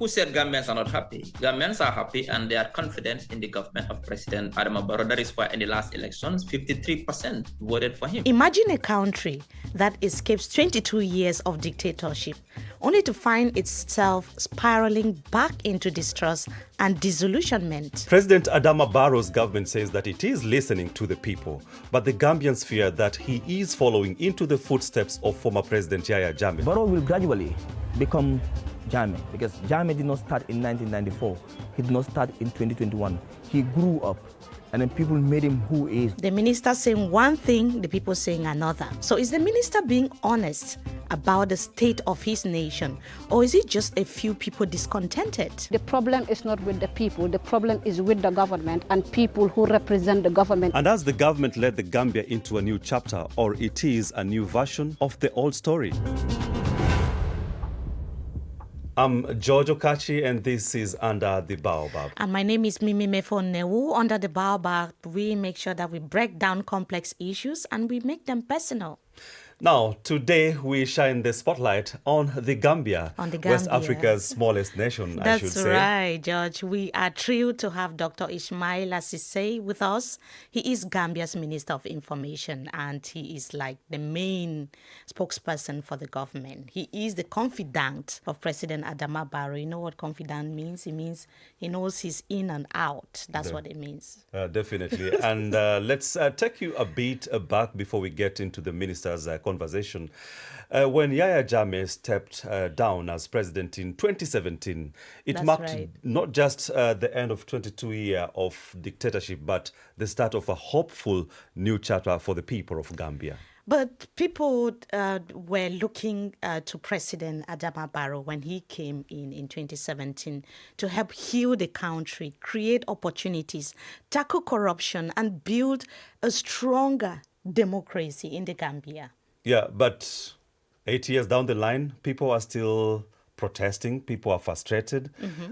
who said Gambians are not happy? Gambians are happy and they are confident in the government of President Adama Barrow. That is why in the last elections, 53% voted for him. Imagine a country that escapes 22 years of dictatorship, only to find itself spiraling back into distrust and disillusionment. President Adama Barrow's government says that it is listening to the people, but the Gambians fear that he is following into the footsteps of former President Yahya Jammeh. Barrow will gradually become Jammeh, because Jammeh did not start in 1994. He did not start in 2021. He grew up, and then people made him who he is. The minister saying one thing, the people saying another. So is the minister being honest about the state of his nation, or is it just a few people discontented? The problem is not with the people. The problem is with the government and people who represent the government. And as the government led the Gambia into a new chapter, or it is a new version of the old story. I'm George Okachi, and this is Under the Baobab. And my name is Mefo. Newuh. Under the Baobab, we make sure that we break down complex issues and we make them personal. Now, today we shine the spotlight on the Gambia, West Africa's smallest nation, I should say. That's right, George. We are thrilled to have Dr. Ismaila Ceesay with us. He is Gambia's Minister of Information, and he is like the main spokesperson for the government. He is the confidant of President Adama Barrow. You know what confidant means? It means he knows he's in and out. That's what it means. Definitely. And let's take you a bit back before we get into the minister's conversation. When Yahya Jammeh stepped down as president in 2017, it marked not just the end of 22 years of dictatorship, but the start of a hopeful new chapter for the people of Gambia. But people were looking to President Adama Barrow when he came in 2017 to help heal the country, create opportunities, tackle corruption, and build a stronger democracy in the Gambia. Yeah, but 8 years down the line, people are still protesting. People are frustrated.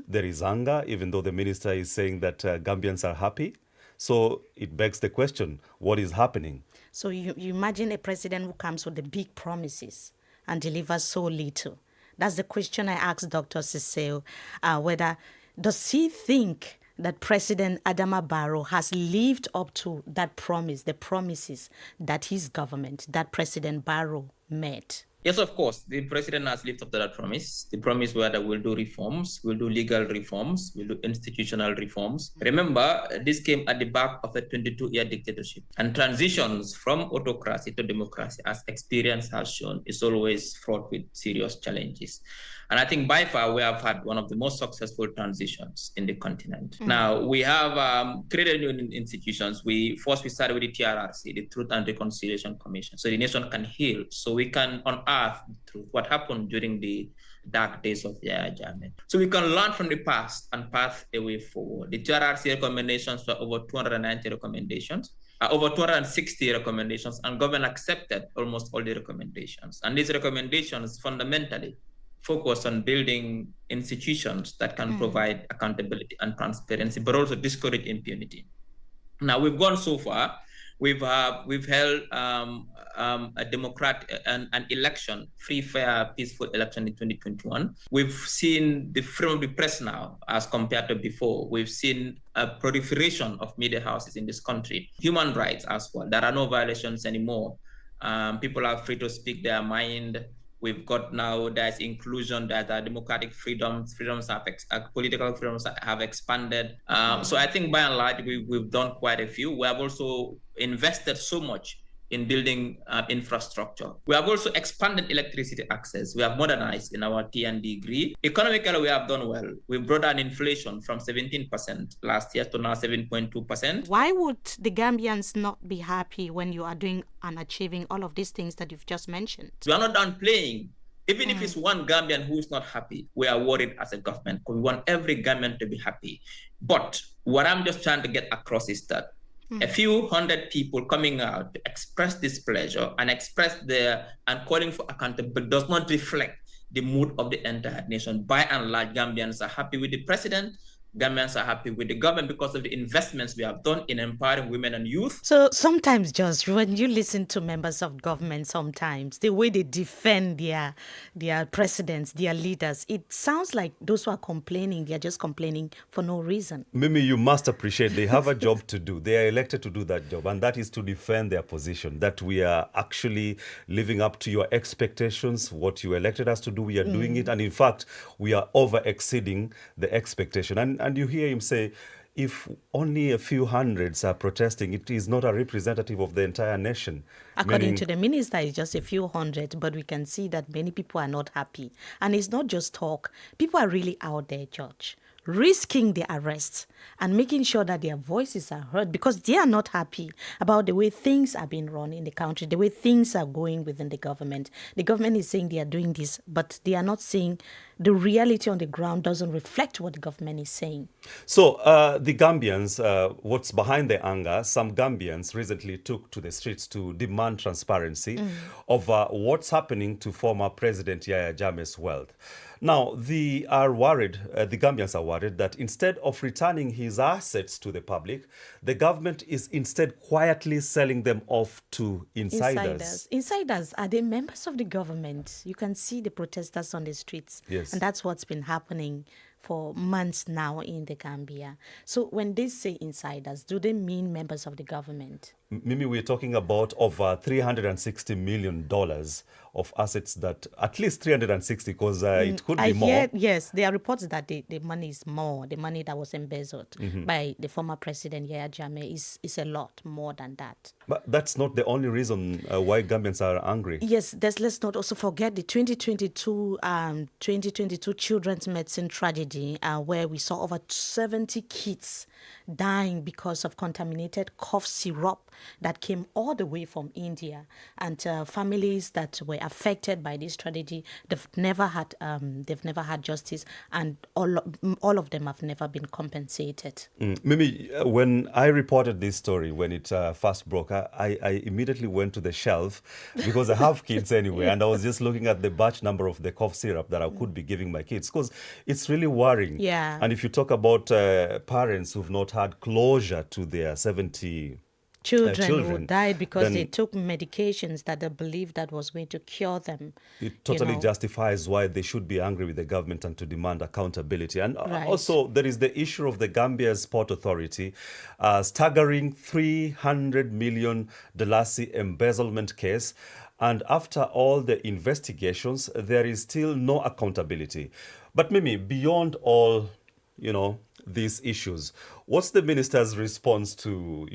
There is anger, even though the minister is saying that Gambians are happy. So it begs the question, what is happening? So you imagine a president who comes with the big promises and delivers so little. That's the question I asked Dr. Ceesay, whether does he think that President Adama Barrow has lived up to that promise, the promises that his government, that President Barrow made? Yes, of course. The president has lived up to that promise. The promise where that we'll do reforms, we'll do legal reforms, we'll do institutional reforms. Remember, this came at the back of a 22-year dictatorship. And transitions from autocracy to democracy, as experience has shown, is always fraught with serious challenges. And I think by far we have had one of the most successful transitions in the continent. Now, we have created new institutions. We started with the TRRC, the Truth and Reconciliation Commission, so the nation can heal, so we can unearth the truth, what happened during the dark days of Yahya Jammeh. So we can learn from the past and path a way forward. The TRRC recommendations were over 290 recommendations, over 260 recommendations, and government accepted almost all the recommendations. And these recommendations fundamentally focus on building institutions that can provide accountability and transparency, but also discourage impunity. Now, we've gone so far. We've held a an election, free, fair, peaceful election in 2021. We've seen the freedom of the press now as compared to before. We've seen a proliferation of media houses in this country. Human rights as well. There are no violations anymore. People are free to speak their mind. We've got now, there's inclusion, that democratic freedoms have political freedoms have expanded. So I think by and large, we've done quite a few. We have also invested so much in building infrastructure. We have also expanded electricity access. We have modernized in our T&D grid. Economically, we have done well. We brought down inflation from 17% last year to now 7.2%. Why would the Gambians not be happy when you are doing and achieving all of these things that you've just mentioned? We are not downplaying. Even if it's one Gambian who is not happy, we are worried as a government because we want every Gambian to be happy. But what I'm just trying to get across is that a few hundred people coming out to express displeasure and and calling for accountability does not reflect the mood of the entire nation. By and large, Gambians are happy with the president Gambians are happy with the government because of the investments we have done in empowering women and youth. So sometimes, Josh, when you listen to members of government, sometimes the way they defend their presidents, their leaders, it sounds like those who are complaining, they are just complaining for no reason. Mimi, you must appreciate they have a job to do. They are elected to do that job, and that is to defend their position, that we are actually living up to your expectations. What you elected us to do, we are doing it. And in fact, we are over-exceeding the expectation. And you hear him say, if only a few hundreds are protesting, it is not a representative of the entire nation. According to the minister, it's just a few hundred, but we can see that many people are not happy. And it's not just talk. People are really out there, George, risking their arrests and making sure that their voices are heard because they are not happy about the way things are being run in the country, the way things are going within the government. The government is saying they are doing this, but they are not saying the reality on the ground doesn't reflect what the government is saying. So the Gambians, what's behind the anger, some Gambians recently took to the streets to demand transparency of what's happening to former President Yahya Jammeh's wealth. Now, the Gambians are worried that instead of returning his assets to the public, the government is instead quietly selling them off to insiders. Insiders, are they members of the government? You can see the protesters on the streets. Yes. And that's what's been happening for months now in the Gambia. So when they say insiders, do they mean members of the government? Mimi, we're talking about over $360 million of assets, that at least 360, because it could be more. Yes, there are reports that the money is more. The money that was embezzled by the former president, Yahya Jammeh, is a lot more than that. But that's not the only reason why Gambians are angry. Yes, let's not also forget the 2022 children's medicine tragedy, where we saw over 70 kids dying because of contaminated cough syrup that came all the way from India, and families that were affected by this tragedy, they've never had justice, and all of them have never been compensated. Mimi, when I reported this story, when it first broke, I immediately went to the shelf because I have kids anyway, and I was just looking at the batch number of the cough syrup that I could be giving my kids, because it's really worrying. Yeah. And if you talk about parents who've not had closure to their 70 children who children died because they took medications that they believed that was going to cure them. It totally justifies why they should be angry with the government and to demand accountability. And Right. also, there is the issue of the Gambia's Port Authority, staggering $300 million embezzlement case. And after all the investigations, there is still no accountability. But Mimi, beyond all, these issues, what's the minister's response to,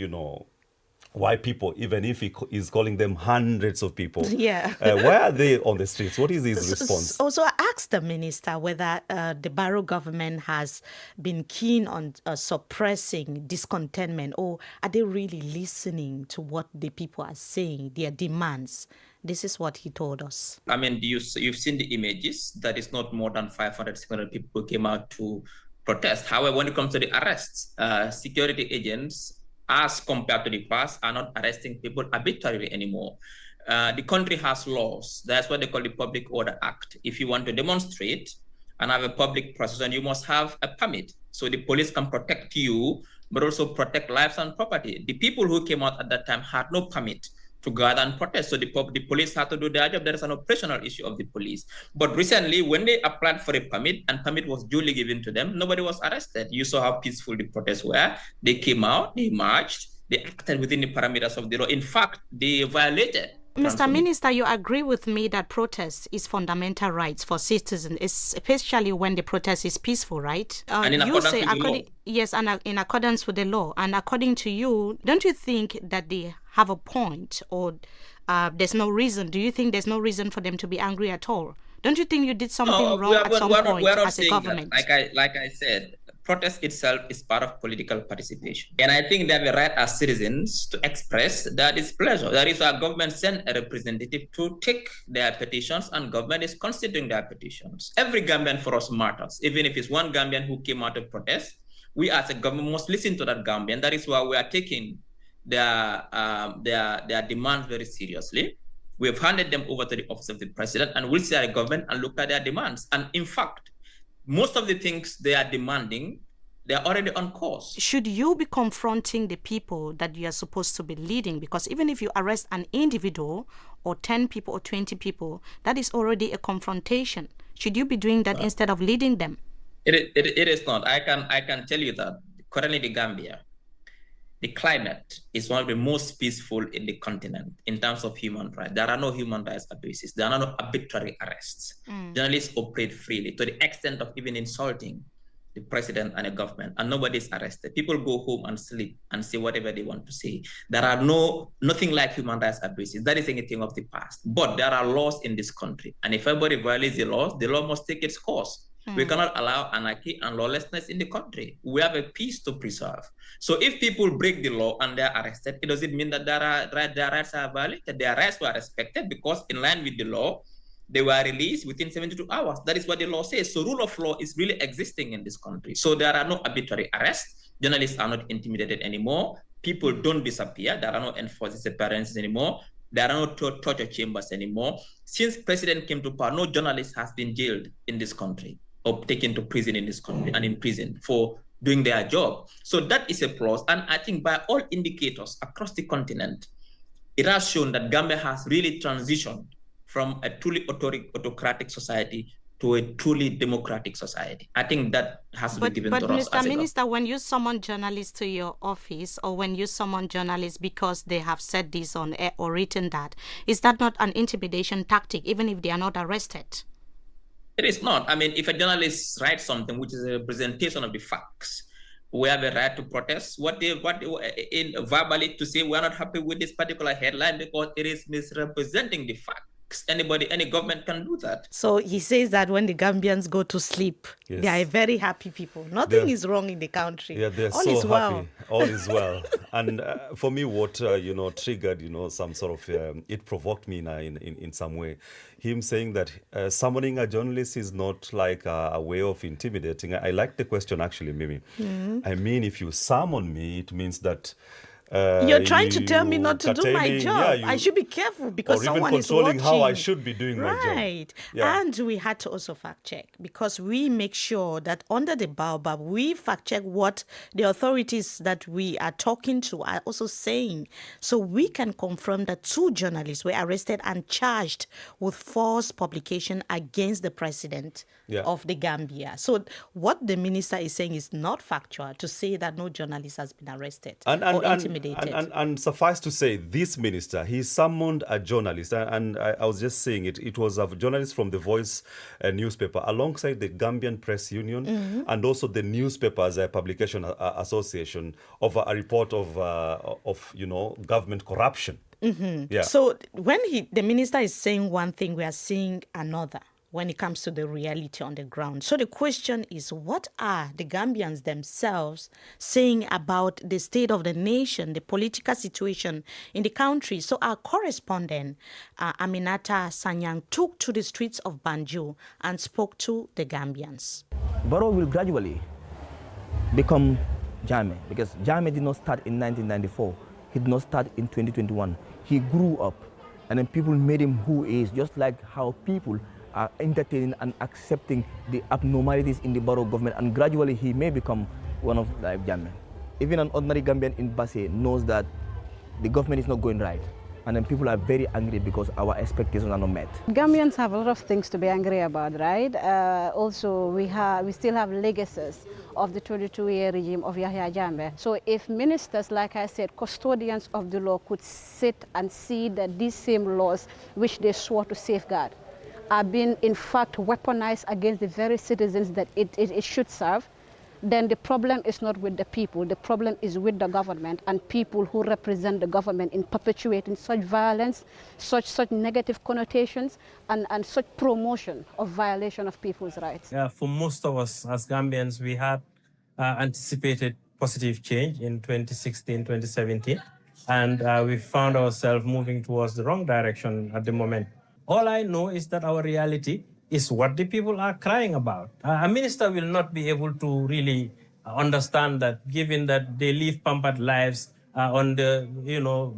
why people, even if he is calling them hundreds of people, why are they on the streets? What is his response? Also, I asked the minister whether the Barrow government has been keen on suppressing discontentment, or are they really listening to what the people are saying, their demands? This is what he told us. I mean, you've seen the images. That is not more than 500, 600 people who came out to protest. However, when it comes to the arrests, security agents, as compared to the past, are not arresting people arbitrarily anymore. The country has laws. That's what they call the Public Order Act. If you want to demonstrate and have a public procession, you must have a permit. So the police can protect you, but also protect lives and property. The people who came out at that time had no permit to gather and protest. So the police had to do their job. There is an operational issue of the police. But recently, when they applied for a permit and permit was duly given to them, nobody was arrested. You saw how peaceful the protests were. They came out, they marched, they acted within the parameters of the law. In fact, they violated. Mr. Minister, you agree with me that protest is fundamental rights for citizens, especially when the protest is peaceful, right? And in accordance with the law. Yes, and in accordance with the law. And according to you, don't you think that they have a point, or there's no reason? Do you think there's no reason for them to be angry at all? Don't you think you did something wrong at some point as a government? Like I said, protest itself is part of political participation. And I think they have a right as citizens to express their displeasure. That is why government sent a representative to take their petitions, and government is considering their petitions. Every Gambian for us matters. Even if it's one Gambian who came out to protest, we as a government must listen to that Gambian. That is why we are taking their demands very seriously. We have handed them over to the office of the president, and we'll see our government and look at their demands. And in fact, most of the things they are demanding, They're already on course. Should you be confronting the people that you are supposed to be leading? Because even if you arrest an individual or 10 people or 20 people, that is already a confrontation. Should you be doing that instead of leading them? It is not. I can tell you that currently the Gambia, the climate is one of the most peaceful in the continent in terms of human rights. There are no human rights abuses. There are no arbitrary arrests. Journalists operate freely to the extent of even insulting the president and the government, and nobody is arrested. People go home and sleep and say whatever they want to say. There are nothing like human rights abuses. That is anything of the past. But there are laws in this country, and if everybody violates the law must take its course. We cannot allow anarchy and lawlessness in the country. We have a peace to preserve. So if people break the law and they're arrested, it doesn't mean that their rights are violated. Their rights were respected because in line with the law, they were released within 72 hours. That is what the law says. So rule of law is really existing in this country. So there are no arbitrary arrests. Journalists are not intimidated anymore. People don't disappear. There are no enforced disappearances anymore. There are no torture chambers anymore. Since President came to power, no journalist has been jailed in this country or taken to prison in this country and imprisoned for doing their job. So that is a plus. And I think by all indicators across the continent, it has shown that Gambia has really transitioned from a truly autocratic society to a truly democratic society. I think that has to be given to us. But Mr. Minister, when you summon journalists to your office, or when you summon journalists because they have said this on air or written that, is that not an intimidation tactic, even if they are not arrested? It is not. I mean, if a journalist writes something which is a representation of the facts, we have a right to protest. Verbally to say we're not happy with this particular headline because it is misrepresenting the facts. Any government can do that. So he says that when the Gambians go to sleep, they are very happy people. Nothing is wrong in the country. Yeah, they're all so happy. All is well. And for me, what triggered, some sort of it provoked me in some way. Him saying that summoning a journalist is not like a way of intimidating. I like the question actually, Mimi. I mean, if you summon me, it means that. You're trying to tell me not to do my job. I should be careful because someone is watching. Or even controlling how I should be doing my job. Right. Yeah. And we had to also fact check because we make sure that under the baobab, we fact check what the authorities that we are talking to are also saying. So we can confirm that 2 journalists were arrested and charged with false publication against the president of the Gambia. So what the minister is saying is not factual to say that no journalist has been arrested or intimidated. And suffice to say, this minister, he summoned a journalist, and I was just saying it was a journalist from the Voice newspaper alongside the Gambian Press Union and also the newspapers publication association of a report of government corruption. Yeah. So when the minister is saying one thing, we are seeing another when it comes to the reality on the ground. So the question is, what are the Gambians themselves saying about the state of the nation, the political situation in the country? So our correspondent, Aminata Sanyang, took to the streets of Banjul and spoke to the Gambians. Barrow will gradually become Jammeh because Jammeh did not start in 1994. He did not start in 2021. He grew up and then people made him who he is, just like how people are entertaining and accepting the abnormalities in the Barrow government, and gradually he may become one of like Jammeh. Even an ordinary Gambian in Basse knows that the government is not going right, and then people are very angry because our expectations are not met. Gambians have a lot of things to be angry about, right? Also, we still have legacies of the 22-year regime of Yahya Jammeh. So if ministers, like I said, custodians of the law could sit and see that these same laws which they swore to safeguard are being, in fact, weaponized against the very citizens that it should serve, then the problem is not with the people. The problem is with the government and people who represent the government in perpetuating such violence, such negative connotations, and such promotion of violation of people's rights. Yeah, for most of us as Gambians, we had anticipated positive change in 2016, 2017, and we found ourselves moving towards the wrong direction at the moment. All I know is that our reality is what the people are crying about. A minister will not be able to really understand that, given that they live pampered lives on the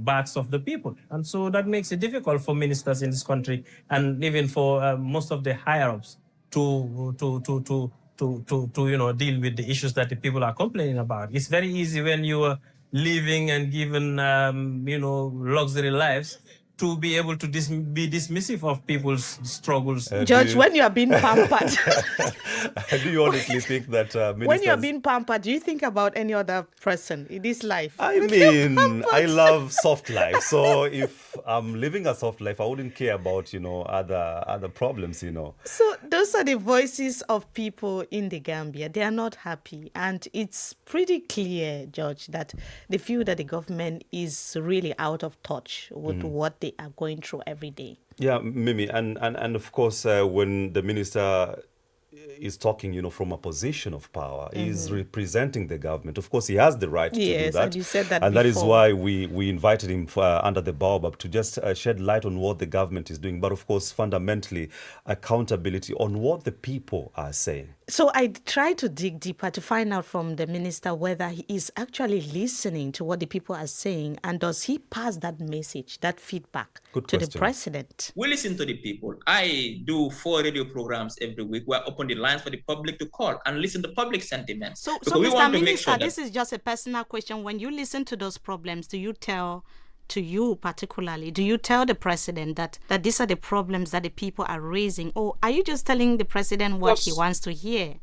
backs of the people. And so that makes it difficult for ministers in this country and even for most of the higher-ups to deal with the issues that the people are complaining about. It's very easy when you are living and given, luxury lives to be able to be dismissive of people's struggles. Judge, when you are being pampered. Do you honestly think that when you are being pampered, do you think about any other person in this life? I mean, I love soft life. So if I'm living a soft life, I wouldn't care about, other problems, So those are the voices of people in the Gambia. They are not happy. And it's pretty clear, Judge, that they feel that the government is really out of touch with what they are going through every day. Yeah, Mimi, and of course, when the minister is talking, from a position of power, he's representing the government. Of course, he has the right to do that. And you said that and before. That is why we invited him under the baobab to just shed light on what the government is doing. But of course, fundamentally, accountability on what the people are saying. So I tried to dig deeper to find out from the minister whether he is actually listening to what the people are saying, and does he pass that message, that feedback to the president? We listen to the people. I do 4 radio programs every week where I open the lines for the public to call and listen to public sentiments. So Mr. Minister, this is just a personal question. When you listen to those problems, do you tell the president that these are the problems that the people are raising? Or are you just telling the president what he wants to hear?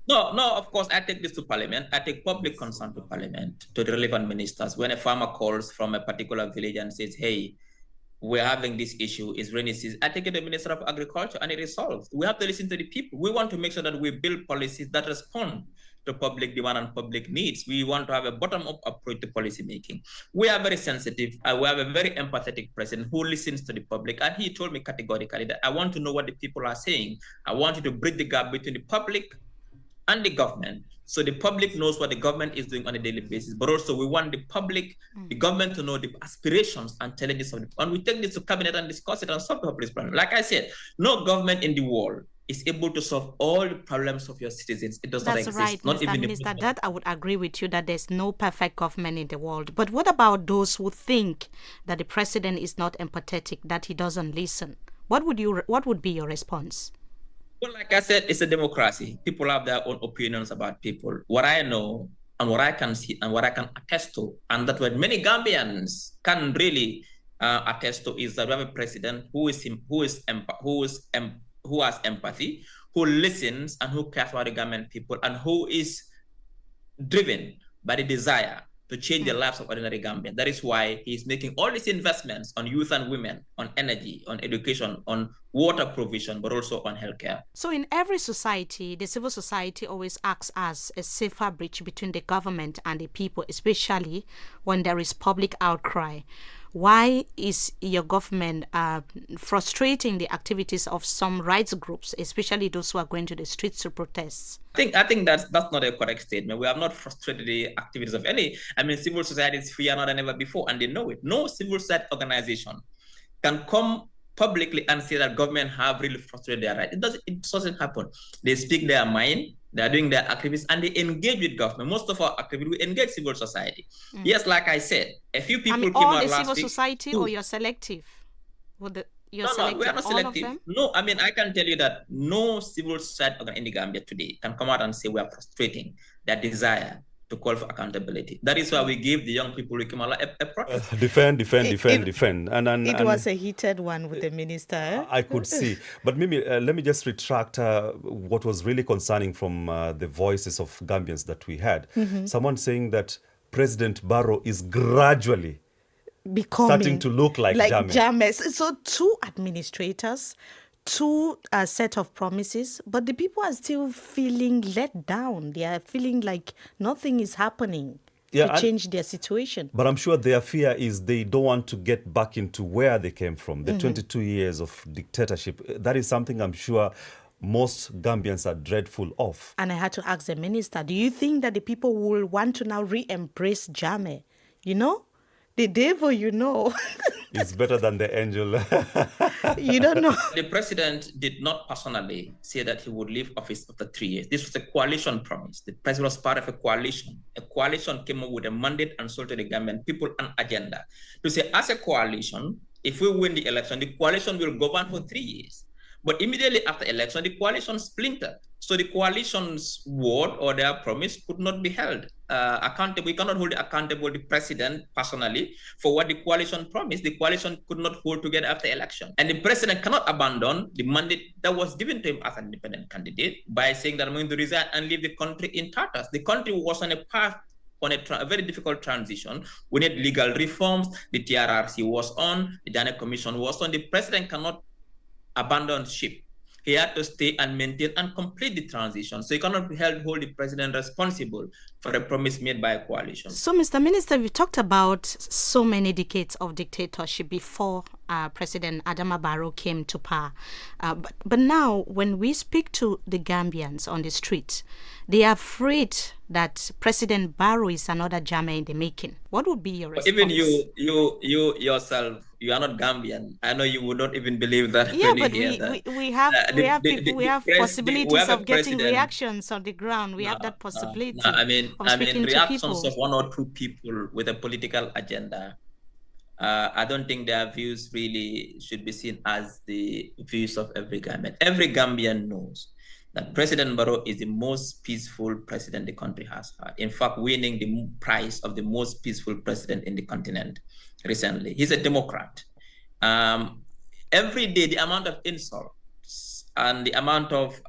No, of course, I take this to Parliament. I take public concern to Parliament, to the relevant ministers. When a farmer calls from a particular village and says, hey, we're having this issue, it's rainy season, I take it to the Minister of Agriculture and it is solved. We have to listen to the people. We want to make sure that we build policies that respond to public demand and public needs. We want to have a bottom-up approach to policy making. We are very sensitive. We have a very empathetic president who listens to the public. And he told me categorically that I want to know what the people are saying. I want you to bridge the gap between the public and the government, so the public knows what the government is doing on a daily basis. But also we want the public, the government to know the aspirations and challenges of the people. And we take this to cabinet and discuss it and solve the public problem. Like I said, no government in the world is able to solve all the problems of your citizens. It does not exist. That's right, not Mr. even Minister. That I would agree with you that there's no perfect government in the world. But what about those who think that the president is not empathetic, that he doesn't listen? What would be your response? Well, like I said, it's a democracy. People have their own opinions about people. What I know and what I can see and what I can attest to, and that what many Gambians can really attest to, is that we have a president who has empathy, who listens and who cares about the Gambian people, and who is driven by the desire to change the lives of ordinary Gambians. That is why he's making all these investments on youth and women, on energy, on education, on water provision, but also on healthcare. So in every society, the civil society always acts as a safer bridge between the government and the people, especially when there is public outcry. Why is your government frustrating the activities of some rights groups, especially those who are going to the streets to protest? I think that's not a correct statement. We have not frustrated the activities of any. Civil society is freer now than ever before, and they know it. No civil society organization can come publicly and say that government have really frustrated their rights. It doesn't happen. They speak their mind. They are doing their activities and they engage with government. Most of our activities, we engage civil society. Yes, like I said, a few people came out last week. All the civil society, or you're selective? No, we are not selective. No, I can tell you that no civil society in the Gambia today can come out and say we are frustrating their desire to call for accountability. That is why we give the young people a protest. Defend. And it was a heated one with the minister. I could see. But Mimi, let me just retract what was really concerning from the voices of Gambians that we had. Someone saying that President Barrow is gradually starting to look like Jammeh. So 2 administrators, 2 set of promises, but the people are still feeling let down. They are feeling like nothing is happening to change their situation. But I'm sure their fear is they don't want to get back into where they came from, the 22 years of dictatorship. That is something I'm sure most Gambians are dreadful of. And I had to ask the minister, do you think that the people will want to now re-embrace Jammeh? The devil, It's better than the angel. You don't know. The president did not personally say that he would leave office after 3 years. This was a coalition promise. The president was part of a coalition. A coalition came up with a mandate and sold to the Gambian people an agenda to say, as a coalition, if we win the election, the coalition will govern for 3 years. But immediately after election, the coalition splintered. So the coalition's word or their promise could not be held accountable. We cannot hold accountable the president personally for what the coalition promised. The coalition could not hold together after election. And the president cannot abandon the mandate that was given to him as an independent candidate by saying that I'm going to resign and leave the country in tatters. The country was on a path on a very difficult transition. We need legal reforms. The TRRC was on, the Jammeh Commission was on. The president cannot abandon ship. He had to stay and maintain and complete the transition. So he cannot hold the president responsible for a promise made by a coalition. So, Mr. Minister, we talked about so many decades of dictatorship before President Adama Barrow came to power. But now, when we speak to the Gambians on the street, they are afraid that President Barrow is another Jammeh in the making. What would be your response? Even you yourself, you are not Gambian. I know you would not even believe that. Yeah, when but you hear that. we have possibilities of getting reactions on the ground. We have that possibility. I mean, reactions of one or two people with a political agenda. I don't think their views really should be seen as the views of every Gambian. Every Gambian knows that President Barrow is the most peaceful president the country has had. In fact, winning the prize of the most peaceful president in the continent recently. He's a Democrat. Every day, the amount of insults and the amount of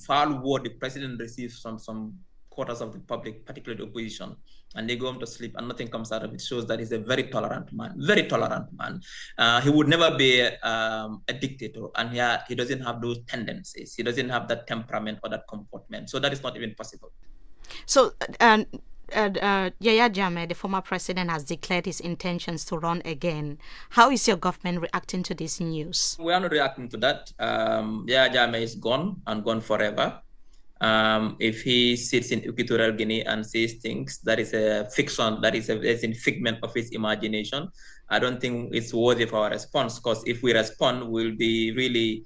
foul word the president receives from some quarters of the public, particularly the opposition, and they go home to sleep and nothing comes out of it, shows that he's a very tolerant man, he would never be a dictator, and he doesn't have those tendencies. He doesn't have that temperament or that comportment. So that is not even possible. So, Yahya Jammeh, the former president, has declared his intentions to run again. How is your government reacting to this news? We are not reacting to that. Yahya Jammeh is gone and gone forever. If he sits in Equatorial Guinea and says things that is a fiction, that is a figment of his imagination, I don't think it's worthy of our response, because if we respond, we'll be really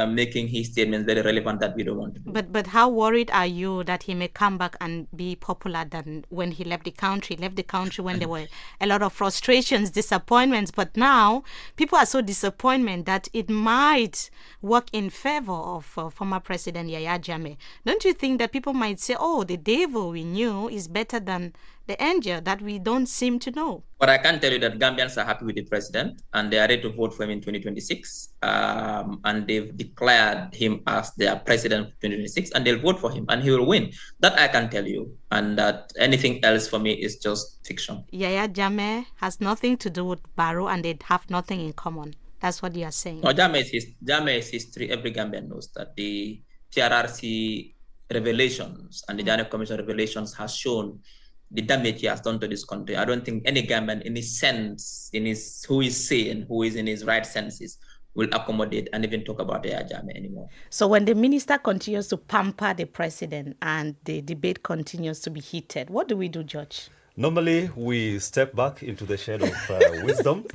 making his statements very relevant that we don't want to do. But how worried are you that he may come back and be popular than when he left the country? When there were a lot of frustrations, disappointments, but now people are so disappointed that it might work in favor of former President Yahya Jammeh. Don't you think that people might say, oh, the devil we knew is better than the angel that we don't seem to know? But I can tell you that Gambians are happy with the president and they are ready to vote for him in 2026. And they've declared him as their president for 2026, and they'll vote for him and he will win. That I can tell you. And that anything else for me is just fiction. Yahya Jammeh has nothing to do with Barrow and they have nothing in common. That's what you are saying. No, Jammeh's history, every Gambian knows that the TRRC revelations and the Jammeh Commission revelations has shown the damage he has done to this country. I don't think any Gambian in his sense, who is sane, who is in his right senses, will accommodate and even talk about Yahya Jammeh anymore. So when the minister continues to pamper the president and the debate continues to be heated, what do we do, George? Normally, we step back into the shade of wisdom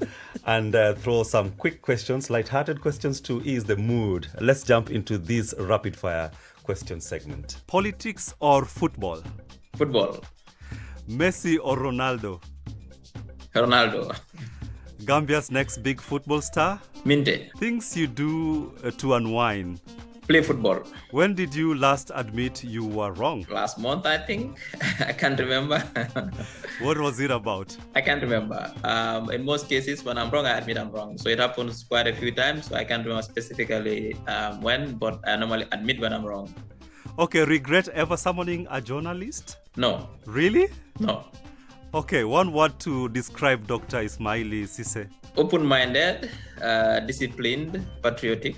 and throw some quick questions, light-hearted questions to ease the mood. Let's jump into this rapid-fire question segment. Politics or football? Football. Messi or Ronaldo? Ronaldo. Gambia's next big football star? Minte. Things you do to unwind? Play football. When did you last admit you were wrong? Last month, I think. I can't remember. What was it about? I can't remember. In most cases, when I'm wrong, I admit I'm wrong. So it happens quite a few times. So I can't remember specifically when, but I normally admit when I'm wrong. Okay, regret ever summoning a journalist? No. Really? No. Okay, one word to describe Dr. Ismaila Ceesay. Open-minded, disciplined, patriotic.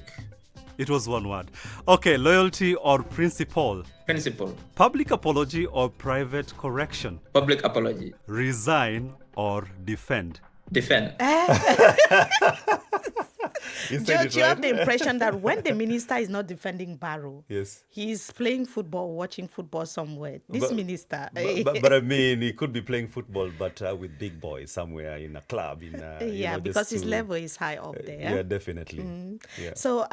It was one word. Okay, loyalty or principle? Principle. Public apology or private correction? Public apology. Resign or defend? Defend. George, you have the impression that when the minister is not defending Barrow, yes, he's playing football, watching football somewhere. This minister. But I mean, he could be playing football, but with big boys somewhere in a club. Because his level is high up there. Yeah, definitely. Yeah. So,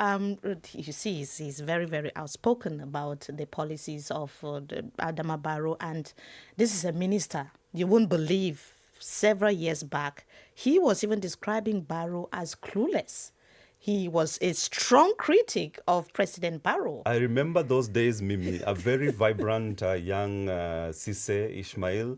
you see, he's very, very outspoken about the policies of Adama Barrow. And this is a minister, you won't believe, several years back, he was even describing Barrow as clueless. he was a strong critic of President Barrow. I remember those days, Mimi, a very vibrant young Ceesay, Ismail,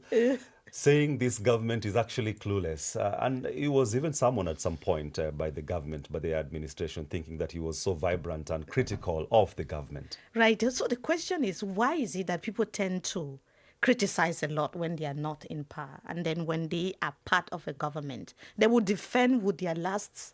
saying this government is actually clueless. And he was even summoned at some point by the government, by the administration, thinking that he was so vibrant and critical of the government. Right. So the question is, why is it that people tend to criticize a lot when they are not in power, and then when they are part of a government, they will defend with their last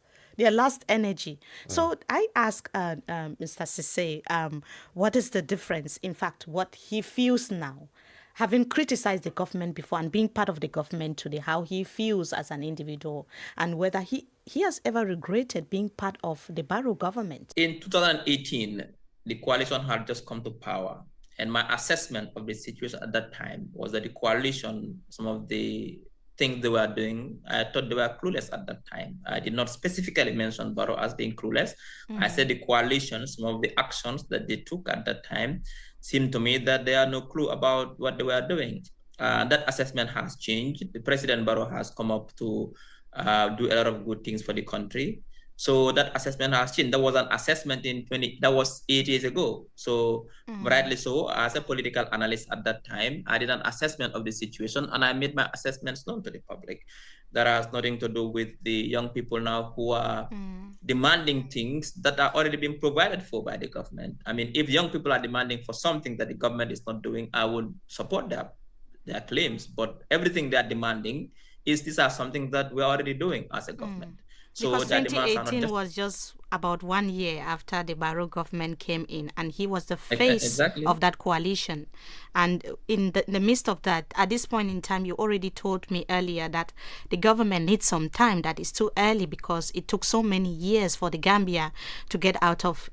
energy? So I ask Mr. Ceesay, what is the difference, in fact, what he feels now, having criticized the government before and being part of the government today, how he feels as an individual, and whether he has ever regretted being part of the Barrow government. In 2018, the coalition had just come to power. And my assessment of the situation at that time was that the coalition, some of the things they were doing, I thought they were clueless at that time. I did not specifically mention Barrow as being clueless. I said the coalition, some of the actions that they took at that time seemed to me that they had no clue about what they were doing. That assessment has changed. The President Barrow has come up to do a lot of good things for the country. So that assessment has changed. There was an assessment that was 8 years ago. So rightly so, as a political analyst at that time, I did an assessment of the situation and I made my assessments known to the public. That has nothing to do with the young people now who are demanding things that are already being provided for by the government. I mean, if young people are demanding for something that the government is not doing, I would support their claims. But everything they are demanding these are something that we're already doing as a government. So because 2018 was just about 1 year after the Barrow government came in, and he was the face of that coalition. And in the midst of that, at this point in time, you already told me earlier that the government needs some time, that is too early because it took so many years for the Gambia to get out of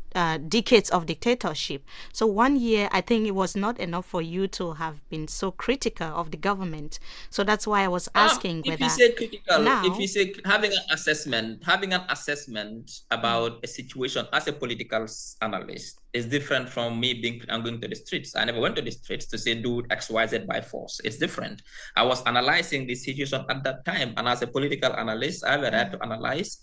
decades of dictatorship. So 1 year, I think it was not enough for you to have been so critical of the government. So that's why I was asking whether... If you say critical, now, if you say having an assessment about a situation as a political analyst is different from me I'm going to the streets. I never went to the streets to say do X, Y, Z by force. It's different. I was analyzing the situation at that time, and as a political analyst, I have a right to analyze,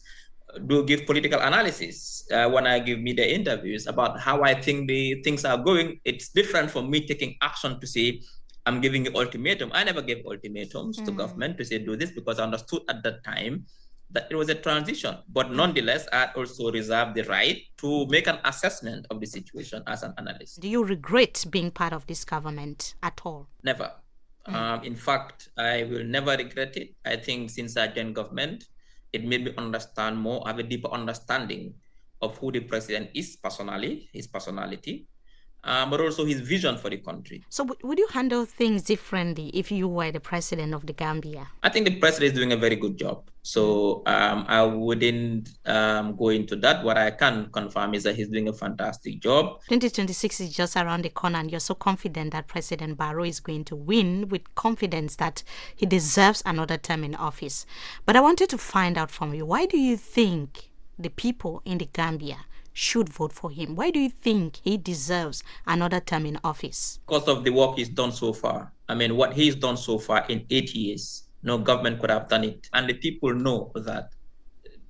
give political analysis when I give media interviews about how I think the things are going. It's different from me taking action to say I'm giving an ultimatum. I never gave ultimatums to government to say do this, because I understood at that time that it was a transition. But nonetheless, I also reserve the right to make an assessment of the situation as an analyst. Do you regret being part of this government at all? Never. In fact, I will never regret it. I think since I joined government, it made me understand more, have a deeper understanding of who the president is personally, his personality, but also his vision for the country. So would you handle things differently if you were the president of the Gambia? I think the president is doing a very good job. So I wouldn't go into that. What I can confirm is that he's doing a fantastic job. 2026 is just around the corner, and you're so confident that President Barrow is going to win, with confidence that he deserves another term in office. But I wanted to find out from you, why do you think the people in the Gambia should vote for him? Why do you think he deserves another term in office? Because of the work he's done so far. I mean, what he's done so far in 8 years, no government could have done it. And the people know that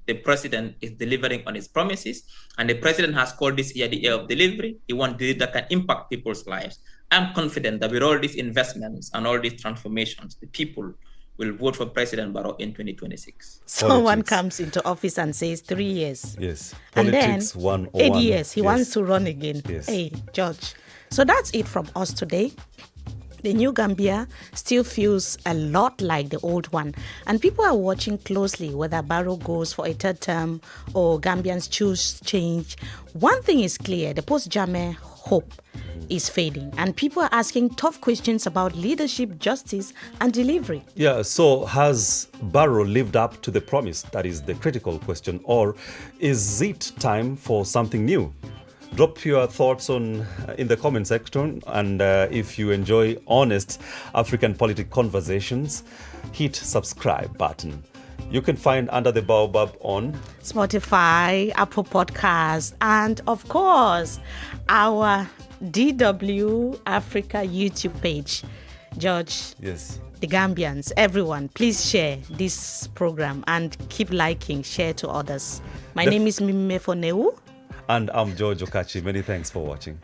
the president is delivering on his promises. And the president has called this year the year of delivery. He wants delivery that can impact people's lives. I'm confident that with all these investments and all these transformations, the people will vote for President Barrow in 2026. Someone comes into office and says 3 years. Yes. Politics and then 8 years. He wants to run again. Yes. Hey, George. So that's it from us today. The new Gambia still feels a lot like the old one, and people are watching closely whether Barrow goes for a third term or Gambians choose change. One thing is clear, the post-Jammeh hope is fading, and people are asking tough questions about leadership, justice, and delivery. Yeah, so has Barrow lived up to the promise? That is the critical question. Or is it time for something new? Drop your thoughts in the comment section, and if you enjoy honest African political conversations, hit subscribe button. You can find Under the Baobab on Spotify, Apple Podcasts, and of course, our DW Africa YouTube page. George, yes, the Gambians, everyone, please share this program and keep liking, share to others. My name is Mefo Newuh. And I'm George Okachi. Many thanks for watching.